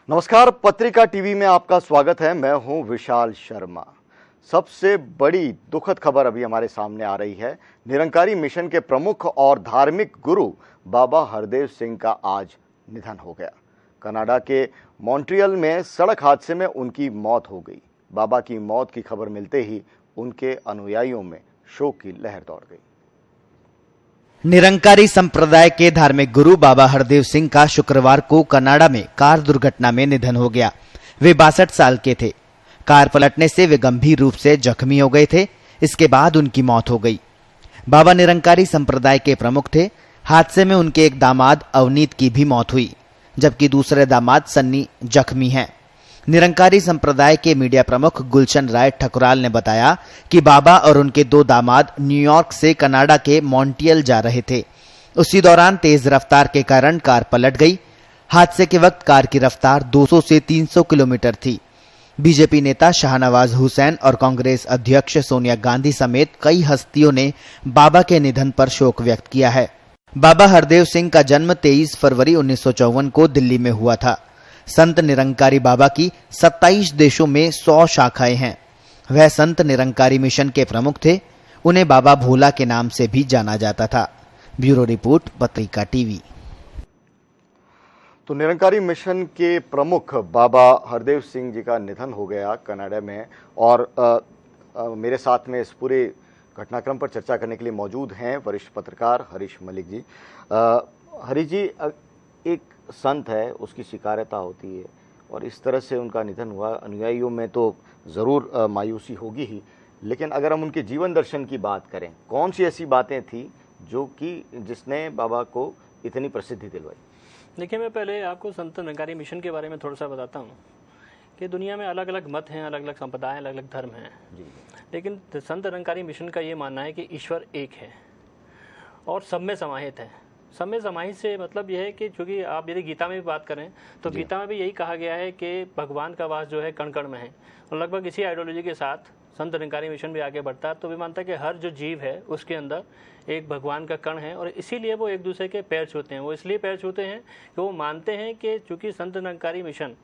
नमस्कार, पत्रिका टीवी में आपका स्वागत है। मैं हूं विशाल शर्मा। सबसे बड़ी दुखद खबर अभी हमारे सामने आ रही है। निरंकारी मिशन के प्रमुख और धार्मिक गुरु बाबा हरदेव सिंह का आज निधन हो गया। कनाडा के मॉन्ट्रियल में सड़क हादसे में उनकी मौत हो गई। बाबा की मौत की खबर मिलते ही उनके अनुयायियों में शोक की लहर दौड़ गई। निरंकारी संप्रदाय के धार्मिक गुरु बाबा हरदेव सिंह का शुक्रवार को कनाडा में कार दुर्घटना में निधन हो गया। वे 62 साल के थे। कार पलटने से वे गंभीर रूप से जख्मी हो गए थे। इसके बाद उनकी मौत हो गई। बाबा निरंकारी संप्रदाय के प्रमुख थे। हादसे में उनके एक दामाद अवनीत की भी मौत हुई, जबकि दूसरे दामाद सन्नी जख्मी हैं। निरंकारी संप्रदाय के मीडिया प्रमुख गुलशन राय ठकुराल ने बताया कि बाबा और उनके दो दामाद न्यूयॉर्क से कनाडा के मॉन्ट्रियल जा रहे थे। उसी दौरान तेज रफ्तार के कारण कार पलट गई। हादसे के वक्त कार की रफ्तार 200 से 300 किलोमीटर थी। बीजेपी नेता शाहनवाज हुसैन और कांग्रेस अध्यक्ष सोनिया गांधी समेत कई हस्तियों ने बाबा के निधन पर शोक व्यक्त किया है। बाबा हरदेव सिंह का जन्म 23 फरवरी 1954 को दिल्ली में हुआ था। संत निरंकारी बाबा की 27 देशों में 100 शाखाएं हैं। वह संत निरंकारी मिशन के प्रमुख थे। उन्हें बाबा भोला के नाम से भी जाना जाता था। ब्यूरो रिपोर्ट, पत्रिका टीवी। तो निरंकारी मिशन के प्रमुख बाबा हरदेव सिंह जी का निधन हो गया कनाडा में। और मेरे साथ में इस पूरे घटनाक्रम पर चर्चा करने के लिए मौजूद हैं वरिष्ठ पत्रकार हरीश मलिक जी। हरीश जी, एक संत है, उसकी स्वीकार्यता होती है और इस तरह से उनका निधन हुआ, अनुयायियों में तो ज़रूर मायूसी होगी ही। लेकिन अगर हम उनके जीवन दर्शन की बात करें, कौन सी ऐसी बातें थी जो कि जिसने बाबा को इतनी प्रसिद्धि दिलवाई? देखिए, मैं पहले आपको संत निरंकारी मिशन के बारे में थोड़ा सा बताता हूँ कि दुनिया में अलग अलग मत हैं, अलग अलग संप्रदाय, अलग अलग धर्म हैं। लेकिन संत निरंकारी मिशन का ये मानना है कि ईश्वर एक है और सब में समाहित है। सब में समाहित से मतलब यह है कि चूँकि आप यदि गीता में भी बात करें तो गीता में भी यही कहा गया है कि भगवान का वास जो है कण कण में है। और लगभग इसी आइडियोलॉजी के साथ संत निरंकारी मिशन भी आगे बढ़ता है। तो भी मानता है कि हर जो जीव है उसके अंदर एक भगवान का कण है और इसीलिए वो एक दूसरे के पैर छूते हैं। वो इसलिए पैर छूते हैं कि वो मानते हैं कि चूँकि संत निरंकारी मिशन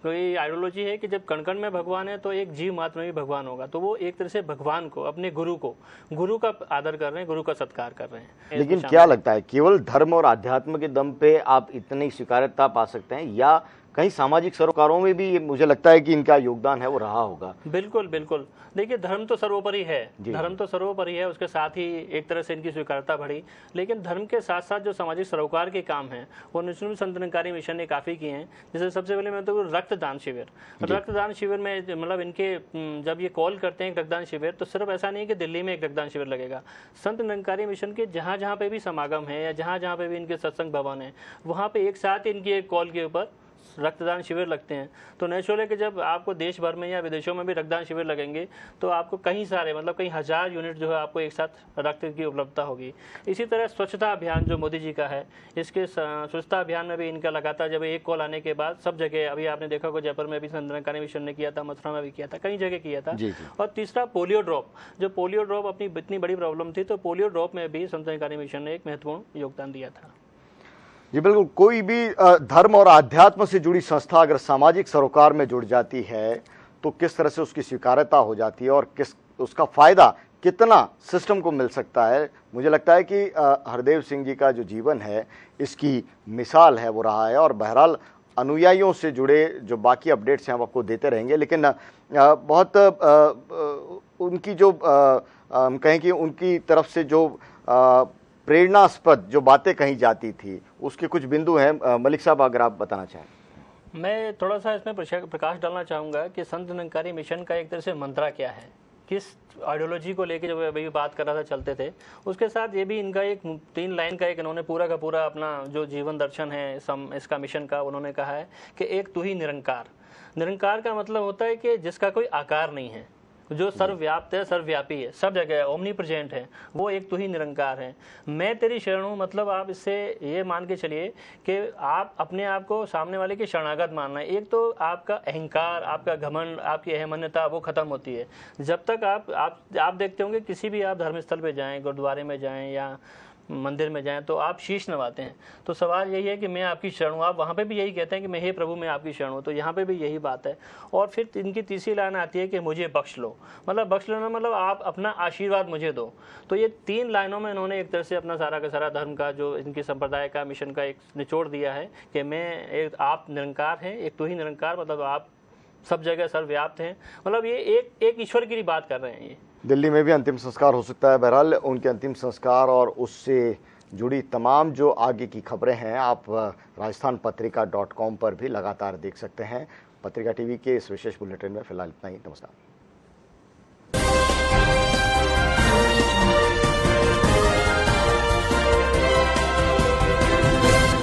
तो ये आइडियोलॉजी है कि जब कण कण में भगवान है तो एक जीव मात्र में भी भगवान होगा। तो वो एक तरह से भगवान को, अपने गुरु का आदर कर रहे हैं, गुरु का सत्कार कर रहे हैं। लेकिन क्या लगता है, केवल धर्म और अध्यात्म के दम पे आप इतनी स्वीकार्यता पा सकते हैं या कहीं सामाजिक सरोकारों में भी मुझे लगता है कि इनका योगदान है वो रहा होगा? बिल्कुल बिल्कुल। देखिए, धर्म तो सर्वोपरि है, धर्म तो सर्वोपरि है। उसके साथ ही एक तरह से इनकी स्वीकार्यता बढ़ी। लेकिन धर्म के साथ साथ जो सामाजिक सरोकार के काम हैं वो निश्चित संत निरंकारी मिशन ने काफ़ी किए हैं। जैसे सबसे पहले मैं तो रक्तदान शिविर में मतलब इनके जब ये कॉल करते हैं रक्तदान शिविर, तो सिर्फ ऐसा नहीं है कि दिल्ली में एक रक्तदान शिविर लगेगा। संत निरंकारी मिशन के जहाँ जहाँ पे भी समागम है या जहाँ जहाँ पे भी इनके सत्संग भवन है, वहाँ पे एक साथ इनकी एक कॉल के ऊपर रक्तदान शिविर लगते हैं। तो नेचुरल है कि जब आपको देश भर में या विदेशों में भी रक्तदान शिविर लगेंगे तो आपको कई सारे मतलब कई हज़ार यूनिट जो है आपको एक साथ रक्त की उपलब्धता होगी। इसी तरह स्वच्छता अभियान जो मोदी जी का है, इसके स्वच्छता अभियान में भी इनका लगातार जब एक कॉल आने के बाद सब जगह, अभी आपने देखा होगा जयपुर में भी संत निरंकारी मिशन ने किया था, मथुरा में भी किया था, कई जगह किया था। और तीसरा पोलियो ड्रॉप, जो पोलियो ड्रॉप अपनी इतनी बड़ी प्रॉब्लम थी, तो पोलियो ड्रॉप में भी संत निरंकारी मिशन ने एक महत्वपूर्ण योगदान दिया था। जी बिल्कुल। कोई भी धर्म और आध्यात्म से जुड़ी संस्था अगर सामाजिक सरोकार में जुड़ जाती है तो किस तरह से उसकी स्वीकार्यता हो जाती है और किस उसका फायदा कितना सिस्टम को मिल सकता है। मुझे लगता है कि हरदेव सिंह जी का जो जीवन है इसकी मिसाल है वो रहा है। और बहरहाल अनुयायियों से जुड़े जो बाकी अपडेट्स हैं हम आपको देते रहेंगे। लेकिन बहुत उनकी जो हम कहें कि उनकी तरफ से जो प्रेरणास्पद जो बातें कही जाती थी उसके कुछ बिंदु हैं। मलिक साहब, अगर आप बताना चाहें। मैं थोड़ा सा इसमें प्रकाश डालना चाहूँगा कि संत निरंकारी मिशन का एक तरह से मंत्रा क्या है, किस आइडियोलॉजी को लेके जब अभी बात कर रहा था चलते थे, उसके साथ ये भी इनका एक 3 लाइन का एक इन्होंने पूरा का पूरा अपना जो जीवन दर्शन है इसका मिशन का, उन्होंने कहा है कि एक तू ही निरंकार। निरंकार का मतलब होता है कि जिसका कोई आकार नहीं है, जो सर्वव्याप्त है, सर्वव्यापी है, सब जगह है, ओमनी प्रेजेंट है, वो एक तू ही निरंकार है। मैं तेरी शरण हूँ, मतलब आप इससे ये मान के चलिए कि आप अपने आप को सामने वाले की शरणागत मानना है। एक तो आपका अहंकार, आपका घमंड, आपकी अहमन्यता वो खत्म होती है। जब तक आप देखते होंगे किसी भी आप धर्मस्थल पे जाएं, गुरुद्वारे में जाएं या मंदिर में जाएं तो आप शीश नवाते हैं। तो सवाल यही है कि मैं आपकी शरण हूँ, आप वहाँ पे भी यही कहते हैं कि मैं हे प्रभु मैं आपकी शरण हूँ, तो यहाँ पे भी यही बात है। और फिर इनकी तीसरी लाइन आती है कि मुझे बख्श लो, मतलब बख्श लेना मतलब आप अपना आशीर्वाद मुझे दो। तो ये 3 लाइनों में इन्होंने एक तरह से अपना सारा का सारा धर्म का जो इनकी संप्रदाय का मिशन का एक निचोड़ दिया है कि आप निरंकार हैं, एक तो ही निरंकार, मतलब आप सब जगह सर्वव्याप्त हैं, मतलब ये एक ईश्वर की बात कर रहे हैं। ये दिल्ली में भी अंतिम संस्कार हो सकता है। बहरहाल उनके अंतिम संस्कार और उससे जुड़ी तमाम जो आगे की खबरें हैं आप rajasthanpatrika.com पर भी लगातार देख सकते हैं। पत्रिका टीवी के इस विशेष बुलेटिन में फिलहाल इतना ही। नमस्कार।